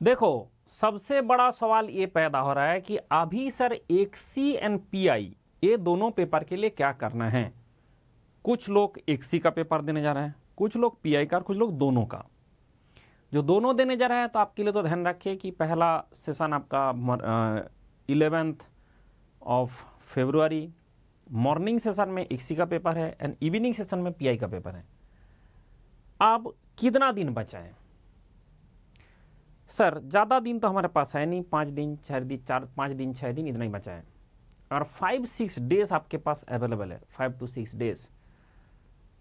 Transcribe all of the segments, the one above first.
देखो, सबसे बड़ा सवाल ये पैदा हो रहा है कि अभी सर एक्सी एंड पीआई ये दोनों पेपर के लिए क्या करना है। कुछ लोग एक्सी का पेपर देने जा रहे हैं, कुछ लोग पीआई का, कुछ लोग दोनों का। जो दोनों देने जा रहे हैं तो आपके लिए तो ध्यान रखिए कि पहला सेशन आपका 11 ऑफ फरवरी मॉर्निंग सेशन में एक्सी का पेपर है एंड इवनिंग सेशन में पीआई का पेपर है। अब कितना दिन बचा है सर? ज़्यादा दिन तो हमारे पास है नहीं, 5 दिन 4 दिन 5 दिन 6 दिन इतना ही बचा है और 5-6 डेज आपके पास अवेलेबल है, 5 to 6 डेज।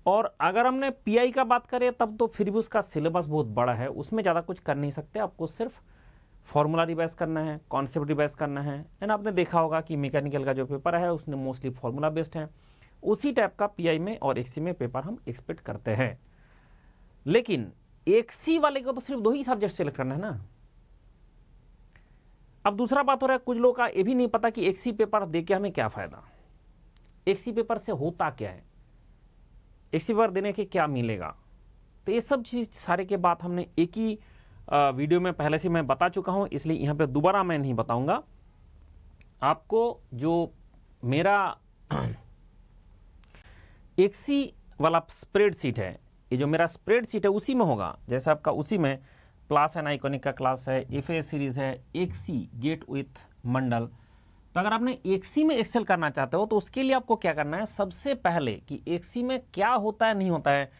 और अगर हमने पीआई का बात करें तब तो फिर भी उसका सिलेबस बहुत बड़ा है, उसमें ज़्यादा कुछ कर नहीं सकते। आपको सिर्फ फॉर्मूला रिवाइज करना है, कॉन्सेप्ट रिवाइज करना है। एंड आपने देखा होगा कि मैकेनिकल का जो पेपर है उसने मोस्टली फॉर्मूला बेस्ड है। उसी टाइप का पीआई में और एक्सी में पेपर हम एक्सपेक्ट करते हैं। लेकिन एक्सी वाले को तो सिर्फ 2 ही सब्जेक्ट सेलेक्ट करना है ना। अब दूसरा बात हो रहा है, कुछ लोगों का ये भी नहीं पता कि एक्सी पेपर दे के हमें क्या फायदा, एक्सी पेपर से होता क्या है, एक्सी पेपर देने के क्या मिलेगा। तो ये सब चीज सारे के बात हमने एक ही वीडियो में पहले से मैं बता चुका हूं, इसलिए यहां पे दोबारा मैं नहीं बताऊंगा। आपको जो मेरा एक्सी वाला स्प्रेडशीट है, ये जो मेरा स्प्रेडशीट है उसी में होगा। जैसे आपका उसी में क्लास एंड आइकॉनिक का क्लास है, एफए सीरीज है, एक्सी गेट विथ मंडल। तो अगर आपने एक्सी में एक्सेल करना चाहते हो तो उसके लिए आपको क्या करना है, सबसे पहले कि एक्सी में क्या होता है नहीं होता है,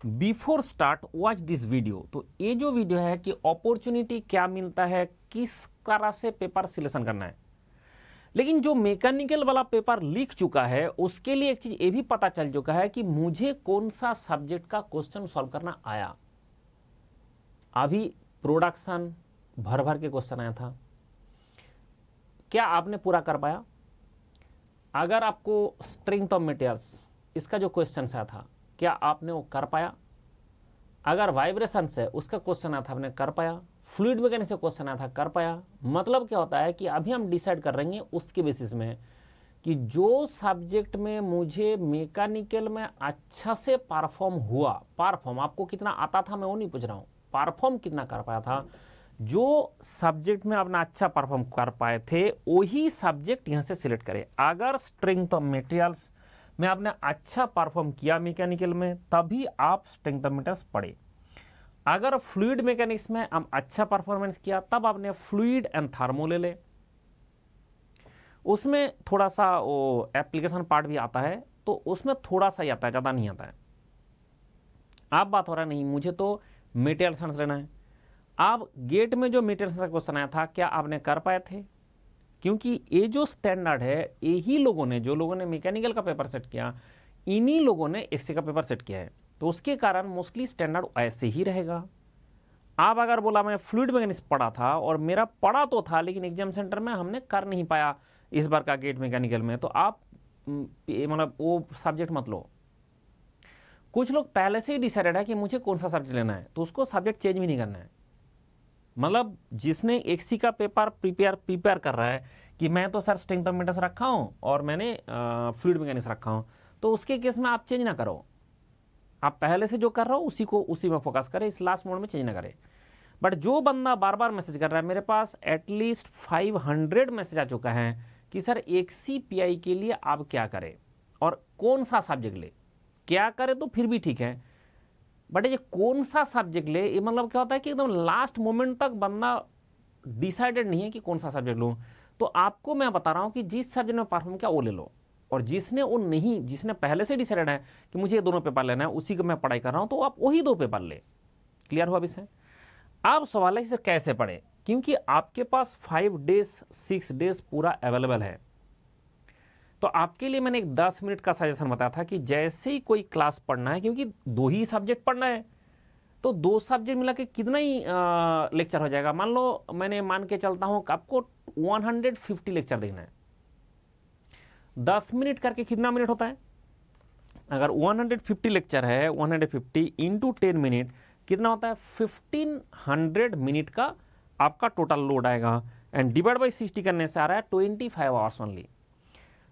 before start watch this video. तो ये जो वीडियो है कि अपॉर्चुनिटी क्या मिलता है, किस तरह से पेपर सिलेक्शन करना है। लेकिन जो मैकेनिकल वाला पेपर लिख चुका है उसके लिए एक चीज ये भी पता चल चुका है कि मुझे कौन सा सब्जेक्ट का क्वेश्चन सॉल्व करना आया। अभी प्रोडक्शन भर भर के क्वेश्चन आया था, क्या आपने पूरा कर पाया? अगर आपको स्ट्रेंथ ऑफ मटेरियल्स इसका जो क्वेश्चन आया था, क्या आपने वो कर पाया? अगर वाइब्रेशन से उसका क्वेश्चन आया था, आपने कर पाया? फ्लूइड मैकेनिक्स से क्वेश्चन आया था, कर पाया? मतलब क्या होता है कि अभी हम डिसाइड कर रहे हैं उसके बेसिस में कि जो सब्जेक्ट में मुझे मैकेनिकल में अच्छा से परफॉर्म हुआ, परफॉर्म आपको कितना आता था मैं वो नहीं पूछ रहा हूं, परफॉर्म कितना कर पाया था, जो सब्जेक्ट में अपना अच्छा परफॉर्म कर पाए थे वही सब्जेक्ट यहां से सिलेक्ट करें। अगर स्ट्रेंथ ऑफ मटेरियल्स में आपने अच्छा परफॉर्म किया मैकेनिकल में, तभी आप स्ट्रेंथ ऑफ मटेरियल्स पढ़े। अगर फ्लूइड मैकेनिक्स में हम अच्छा परफॉर्मेंस किया तब आपने फ्लूइड एंड थर्मो ले ले। उसमें थोड़ा सा वो एप्लीकेशन पार्ट भी आता है, तो उसमें थोड़ा सा ही आता है, ज़्यादा नहीं आता है। आप बात हो रहा नहीं मुझे तो मटेरियल साइंस लेना है। आप गेट में जो मटेरियल साइंस का क्वेश्चन आया था, क्या आपने कर पाए थे? क्योंकि ये जो स्टैंडर्ड है यही लोगों ने, जो लोगों ने मैकेनिकल का पेपर सेट किया, इन्हीं लोगों ने एक्सी का पेपर सेट किया है। तो उसके कारण मोस्टली स्टैंडर्ड ऐसे ही रहेगा। आप अगर बोला मैं फ्लूइड मैकेनिक्स पढ़ा था और मेरा पढ़ा तो था लेकिन एग्जाम सेंटर में हमने कर नहीं पाया इस बार का गेट मैकेनिकल में, तो आप मतलब वो सब्जेक्ट मत लो। कुछ लोग पहले से ही डिसाइडेड है कि मुझे कौन सा सब्जेक्ट लेना है, तो उसको सब्जेक्ट चेंज भी नहीं करना है। मतलब जिसने एक्सी का पेपर प्रिपेयर कर रहा है कि मैं तो सर स्ट्रेंथ ऑफ मटेरियल्स रखा हूं और मैंने फ्लूइड मैकेनिक्स रखा हूं, तो उसके केस में आप चेंज ना करो। आप पहले से जो कर रहे हो उसी में फोकस करें, इस लास्ट मोड में चेंज ना करें। बट जो बंदा बार बार मैसेज कर रहा है, मेरे पास एटलीस्ट 500 मैसेज आ चुका है कि सर एक्सी पीआई के लिए आप क्या करें और कौन सा सब्जेक्ट ले। क्या करें तो फिर भी ठीक है, बट ये कौन सा सब्जेक्ट ले, ये मतलब क्या होता है कि एकदम लास्ट मोमेंट तक बंदा डिसाइडेड नहीं है कि कौन सा सब्जेक्ट लूँ। तो आपको मैं बता रहा हूँ कि जिस सब्जेक्ट में परफॉर्म किया वो ले लो, और जिसने वो नहीं, जिसने पहले से डिसाइडेड है कि मुझे ये दोनों पेपर लेना है, उसी को मैं पढ़ाई कर रहा हूँ, तो आप वही 2 पेपर ले। क्लियर हुआ विषय? अब सवाल है इसे कैसे पढ़े, क्योंकि आपके पास 5 डेज 6 डेज पूरा अवेलेबल है। तो आपके लिए मैंने एक 10 मिनट का सजेशन बताया था कि जैसे ही कोई क्लास पढ़ना है, क्योंकि 2 ही सब्जेक्ट पढ़ना है, तो 2 सब्जेक्ट मिला के कितना ही लेक्चर हो जाएगा। मान लो मैंने मान के चलता हूं कि आपको 150 लेक्चर देखना है, 10 मिनट करके कितना मिनट होता है? अगर 150 लेक्चर है, 150 इंटू 10 मिनट कितना होता है? 1500 मिनट का आपका टोटल लोड आएगा, एंड डिवाइड बाई 60 करने से आ रहा है 25 आवर्स ओनली।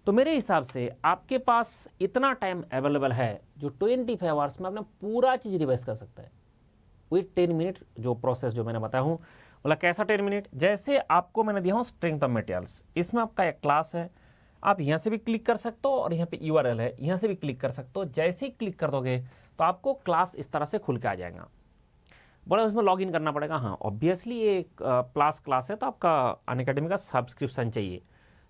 तो मेरे हिसाब से आपके पास इतना टाइम अवेलेबल है जो 25 आवर्स में अपना पूरा चीज रिवाइज कर सकता है। विथ 10 मिनट जो प्रोसेस जो मैंने बताया हूँ, बोला कैसा 10 मिनट, जैसे आपको मैंने दिया हूँ स्ट्रेंथ ऑफ मटेरियल्स, इसमें आपका एक क्लास है, आप यहाँ से भी क्लिक कर सकते हो और यहाँ पे URL है, यहाँ से भी क्लिक कर सकते हो। जैसे ही क्लिक कर दोगे तो आपको क्लास इस तरह से खुल के आ जाएगा। बोला उसमें लॉगिन करना पड़ेगा। हाँ, ऑब्वियसली ये क्लास है तो आपका अनअकैडमी का सब्सक्रिप्शन चाहिए।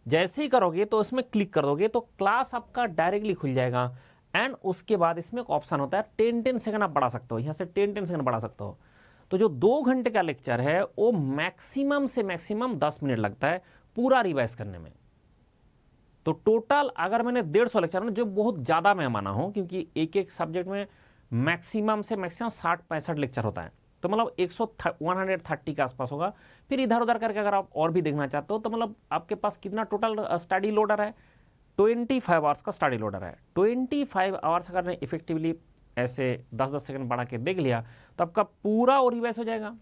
जैसे ही करोगे तो इसमें क्लिक कर दोगे तो क्लास आपका डायरेक्टली खुल जाएगा। एंड उसके बाद इसमें एक ऑप्शन होता है 10 सेकंड आप बढ़ा सकते हो, यहाँ से 10 सेकंड बढ़ा सकते हो। तो जो 2 घंटे का लेक्चर है वो मैक्सिमम से मैक्सिमम 10 मिनट लगता है पूरा रिवाइज करने में। तो टोटल अगर मैंने 150 लेक्चर, जो बहुत ज़्यादा मैं माना हूँ, क्योंकि एक एक सब्जेक्ट में मैक्सिमम से मैक्सिमम 60-65 लेक्चर होता है, तो मतलब 130 के आसपास होगा। फिर इधर उधर करके अगर आप और भी देखना चाहते हो तो मतलब आपके पास कितना टोटल स्टडी लोडर है, 25 आवर्स का स्टडी लोडर है। 25 आवर्स अगर ने इफेक्टिवली ऐसे 10-10 सेकंड बढ़ा के देख लिया तो आपका पूरा और रिवाइज हो जाएगा।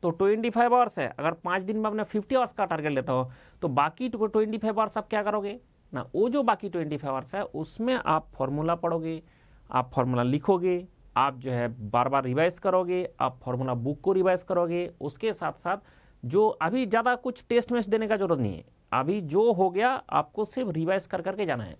तो 25 आवर्स है, अगर 5 दिन में आपने 50 आवर्स का टारगेट लेता हो तो बाकी 25 आवर्स आप क्या करोगे ना, वो जो बाकी 25 आवर्स है उसमें आप फॉर्मूला पढ़ोगे, आप फॉर्मूला लिखोगे, आप जो है बार बार रिवाइज करोगे, आप फॉर्मूला बुक को रिवाइज करोगे। उसके साथ साथ जो अभी ज़्यादा कुछ टेस्ट मैच देने का जरूरत नहीं है, अभी जो हो गया आपको सिर्फ रिवाइज कर करके जाना है।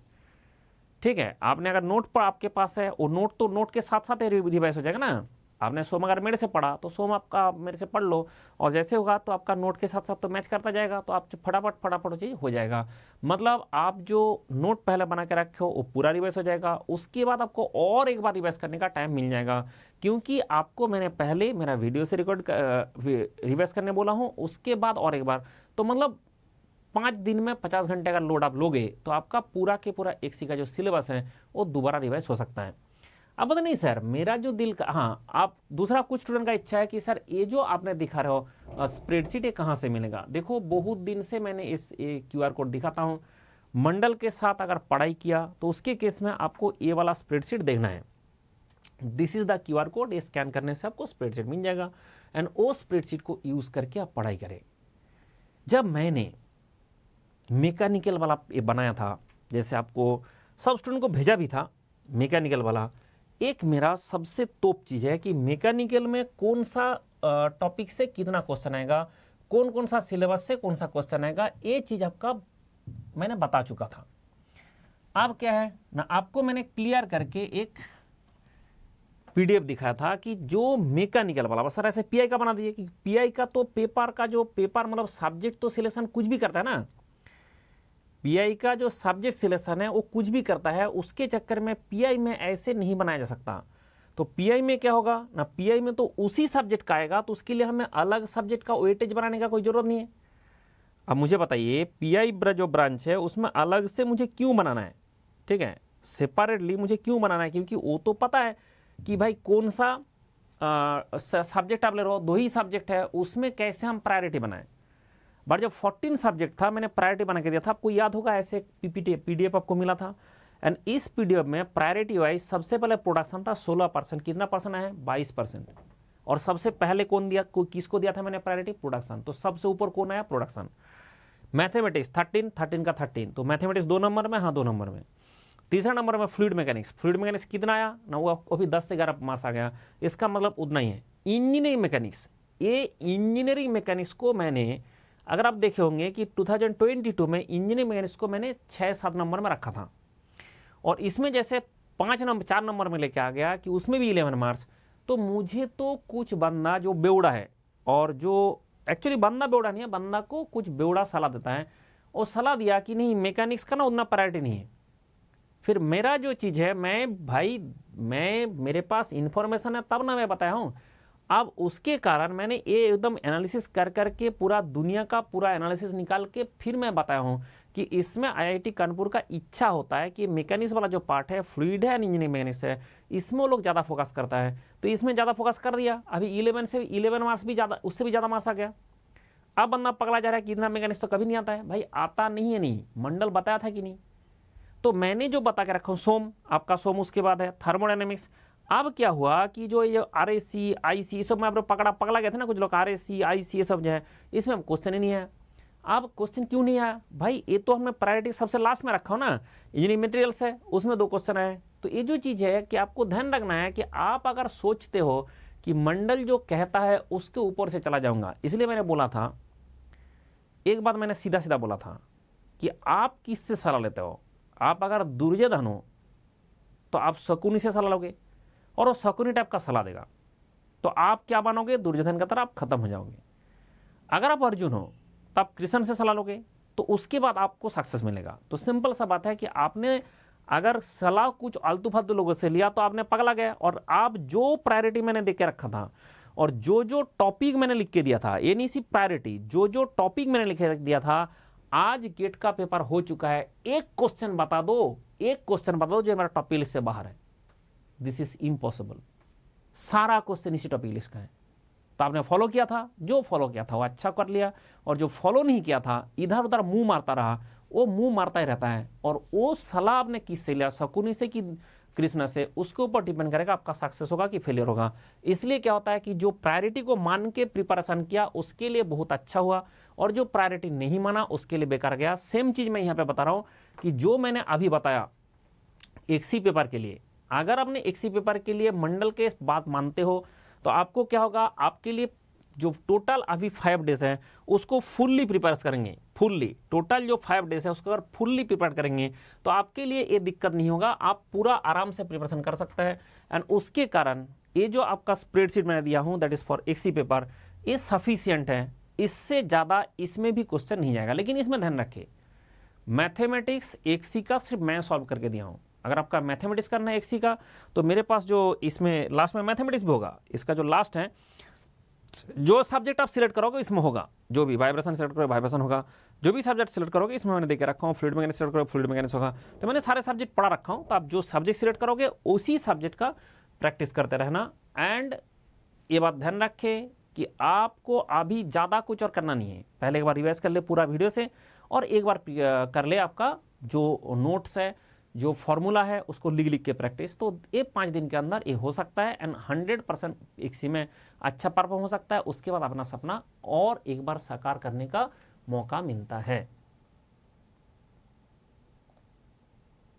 ठीक है, आपने अगर नोट पर आपके पास है, वो नोट तो नोट के साथ साथ रिवाइज हो जाएगा ना। आपने सोम अगर मेरे से पढ़ा तो सोम आपका मेरे से पढ़ लो, और जैसे होगा तो आपका नोट के साथ साथ तो मैच करता जाएगा, तो आप फटाफट चीज़ हो जाएगा। मतलब आप जो नोट पहले बना के रखे हो वो पूरा रिवाइज हो जाएगा। उसके बाद आपको और एक बार रिवाइज करने का टाइम मिल जाएगा, क्योंकि आपको मैंने पहले मेरा वीडियो से रिवाइज करने बोला हूँ, उसके बाद और एक बार। तो मतलब 5 दिन में 50 घंटे का लोड आप लोगे तो आपका पूरा के पूरा XC का जो सिलेबस है वो दोबारा रिवाइज हो सकता है। अब पता नहीं सर मेरा जो दिल का, हाँ, आप दूसरा कुछ स्टूडेंट का इच्छा है कि सर ये जो आपने दिखा रहे हो स्प्रेडशीट, ये कहाँ से मिलेगा। देखो बहुत दिन से मैंने इस QR कोड दिखाता हूँ। मंडल के साथ अगर पढ़ाई किया तो उसके केस में आपको ये वाला स्प्रेडशीट देखना है। This is the QR code, ये स्कैन करने से आपको स्प्रेडशीट मिल जाएगा। एंड वो स्प्रेडशीट को यूज करके आप पढ़ाई करें। जब मैंने मैकेनिकल वाला ये बनाया था, जैसे आपको सब स्टूडेंट को भेजा भी था मैकेनिकल वाला, एक मेरा सबसे टॉप चीज़ है कि मैकेनिकल में कौन सा टॉपिक से कितना क्वेश्चन आएगा, कौन सा सिलेबस से कौन सा क्वेश्चन आएगा, ये चीज़ आपका मैंने बता चुका था। अब क्या है ना, आपको मैंने क्लियर करके एक PDF दिखाया था कि जो मैकेनिकल वाला, बस सर ऐसे PI का बना दीजिए कि PI का तो पेपर का जो पेपर मतलब सब्जेक्ट तो सिलेक्शन कुछ भी करता है ना, PI का जो सब्जेक्ट सिलेक्शन है वो कुछ भी करता है, उसके चक्कर में PI में ऐसे नहीं बनाया जा सकता। तो PI में क्या होगा ना, PI में तो उसी सब्जेक्ट का आएगा, तो उसके लिए हमें अलग सब्जेक्ट का वेटेज बनाने का कोई जरूरत नहीं है। अब मुझे बताइए PI जो ब्रांच है उसमें अलग से मुझे क्यों बनाना है, ठीक है, सेपरेटली मुझे क्यों बनाना है, क्योंकि वो तो पता है कि भाई कौन सा सब्जेक्ट आप ले रहे हो, 2 ही सब्जेक्ट है, उसमें कैसे हम प्रायोरिटी बनाएं। बट जब 14 सब्जेक्ट था मैंने प्रायोरिटी बना के दिया था, आपको याद होगा, ऐसे PDF आपको मिला था। एंड इस PDF में प्रायोरिटी वाइज सबसे पहले प्रोडक्शन था 16%, कितना परसेंट है 22%। और सबसे पहले कौन दिया, किसको दिया था मैंने प्रायोरिटी, प्रोडक्शन। तो सबसे ऊपर कौन आया, प्रोडक्शन। मैथमेटिक्स 13 का 13, तो मैथमेटिक्स 2 नंबर में, हाँ 2 नंबर में। तीसरा नंबर में फ्लूइड मैकेनिक्स कितना आया ना, वो अभी 10 से 11 मार्क्स आ गया, इसका मतलब उतना ही है। इंजीनियरिंग मैकेनिक्स, ये इंजीनियरिंग मैकेनिक्स को मैंने, अगर आप देखे होंगे कि 2022 में इंजीनियरिंग मैकेनिक्स को मैंने 6-7 नंबर में रखा था, और इसमें जैसे 4 नंबर में लेके आ गया कि उसमें भी 11 मार्क्स। तो मुझे तो कुछ बंदा जो बेवड़ा है, और जो एक्चुअली बंदा बेवड़ा नहीं है, बंदा को कुछ बेवड़ा सलाह देता है, और सलाह दिया कि नहीं मैकेनिक्स का ना उतना प्रायोरिटी नहीं है। फिर मेरा जो चीज़ है, मेरे पास इंफॉर्मेशन है तब ना मैं बताया हूँ। अब उसके कारण मैंने ये एकदम एनालिसिस कर करके पूरा दुनिया का पूरा एनालिसिस निकाल के फिर मैं बताया हूँ कि इसमें IIT कानपुर का इच्छा होता है कि मैकेनिक्स वाला जो पार्ट है, फ्लूइड है, इंजीनियरिंग मैकेनिक्स है, इसमें वो लोग ज़्यादा फोकस करता है, तो इसमें ज़्यादा फोकस कर दिया। अभी 11 मार्क्स भी ज़्यादा, उससे भी ज़्यादा मार्क्स आ गया। अब बंदा पकड़ा जा रहा है कि इतना मैकेनिक्स तो कभी नहीं आता है। भाई आता नहीं है, नहीं मंडल बताया था कि नहीं। तो मैंने जो बता के रखा हूँ, सोम उसके बाद है थर्मोडायनेमिक्स। अब क्या हुआ कि जो ये RAC IC सब में आप लोग पकड़ा गए थे ना, कुछ लोग RAC IC ये सब जो है, इसमें क्वेश्चन ही नहीं है। अब क्वेश्चन क्यों नहीं आया भाई, ये तो हमने प्रायोरिटी सबसे लास्ट में रखा हो ना, इंजीनियरिंग मटेरियल्स है उसमें 2 क्वेश्चन आए। तो ये जो चीज़ है कि आपको ध्यान रखना है कि आप अगर सोचते हो कि मंडल जो कहता है उसके ऊपर से चला जाऊंगा। इसलिए मैंने बोला था, एक बात मैंने सीधा सीधा बोला था कि आप किससे सलाह लेते हो। आप अगर दुर्योधन हो तो आप शकुनी से सलाह लोगे और वो शकुनी टाइप का सलाह देगा, तो आप क्या बनोगे, दुर्योधन की तरह आप खत्म हो जाओगे। अगर आप अर्जुन हो तो आप कृष्ण से सलाह लोगे, तो उसके बाद आपको सक्सेस मिलेगा। तो सिंपल सा बात है कि आपने अगर सलाह कुछ आलतू फालतू लोगों से लिया तो आपने पगला गया। और आप जो प्रायोरिटी मैंने देख के रखा था और जो जो टॉपिक मैंने लिख के दिया था, ये नहीं सिर्फ प्रायोरिटी, जो जो टॉपिक मैंने लिख के दिया था, आज गेट का पेपर हो चुका है। एक क्वेश्चन बता दो, एक क्वेश्चन बता दो जो मेरा टॉपिक लिस्ट से बाहर है। This is impossible. सारा क्वेश्चन इसी टॉपिक लिस्ट का है। तो आपने फॉलो किया था, जो फॉलो किया था वो अच्छा कर लिया, और जो फॉलो नहीं किया था, इधर उधर मुंह मारता रहा, वो मुंह मारता ही रहता है। और वो सलाह आपने किससे लिया, शकुनी से कि कृष्ण से, उसके ऊपर डिपेंड करेगा आपका सक्सेस होगा कि फेलियर होगा। इसलिए क्या होता है कि जो प्रायोरिटी को मान के प्रिपरेशन किया उसके लिए बहुत अच्छा हुआ, और जो प्रायोरिटी नहीं माना उसके लिए बेकार गया। सेम चीज मैं यहाँ पे बता रहा हूँ कि जो मैंने अभी बताया एक्सी पेपर के लिए, अगर आपने एक्सी पेपर के लिए मंडल के बात मानते हो तो आपको क्या होगा, आपके लिए जो टोटल अभी 5 डेज है उसको फुल्ली प्रिपेयर करेंगे। फुल्ली टोटल जो 5 डेज है उसको अगर फुल्ली प्रिपेयर करेंगे तो आपके लिए ये दिक्कत नहीं होगा, आप पूरा आराम से प्रिपरेशन कर सकते हैं। एंड उसके कारण ये जो आपका स्प्रेडशीट मैंने दिया हूँ that is for XE paper, ये सफिशियंट है। इससे ज़्यादा इसमें भी क्वेश्चन नहीं जाएगा। लेकिन इसमें ध्यान रखें, मैथमेटिक्स एक्सी का सिर्फ मैं सॉल्व करके दिया हूँ। अगर आपका मैथमेटिक्स करना है एक्सी का तो मेरे पास जो इसमें लास्ट में मैथमेटिक्स भी होगा, इसका जो लास्ट है, जो सब्जेक्ट आप सिलेक्ट करोगे इसमें होगा, जो भी वाइब्रेशन सिलेक्ट करोगे वाइब्रेशन होगा, जो भी सब्जेक्ट सिलेक्ट करोगे इसमें मैंने देके रखा हूँ। फ्लूइड मैकेनिक्स सिलेक्ट करोगे फ्लूइड मैकेनिक्स होगा। तो मैंने सारे सब्जेक्ट पढ़ा रखा हूँ, तो आप जो सब्जेक्ट सिलेक्ट करोगे उसी सब्जेक्ट का प्रैक्टिस करते रहना। एंड ये बात ध्यान रखें कि आपको अभी ज़्यादा कुछ और करना नहीं है। पहले एक बार रिवाइज कर ले पूरा वीडियो से, और एक बार कर ले आपका जो नोट्स है, जो फॉर्मूला है, उसको लिख लिख के प्रैक्टिस। तो ये 5 दिन के अंदर ये हो सकता है एंड 100% इसी में अच्छा परफॉर्म हो सकता है। उसके बाद अपना सपना और एक बार साकार करने का मौका मिलता है।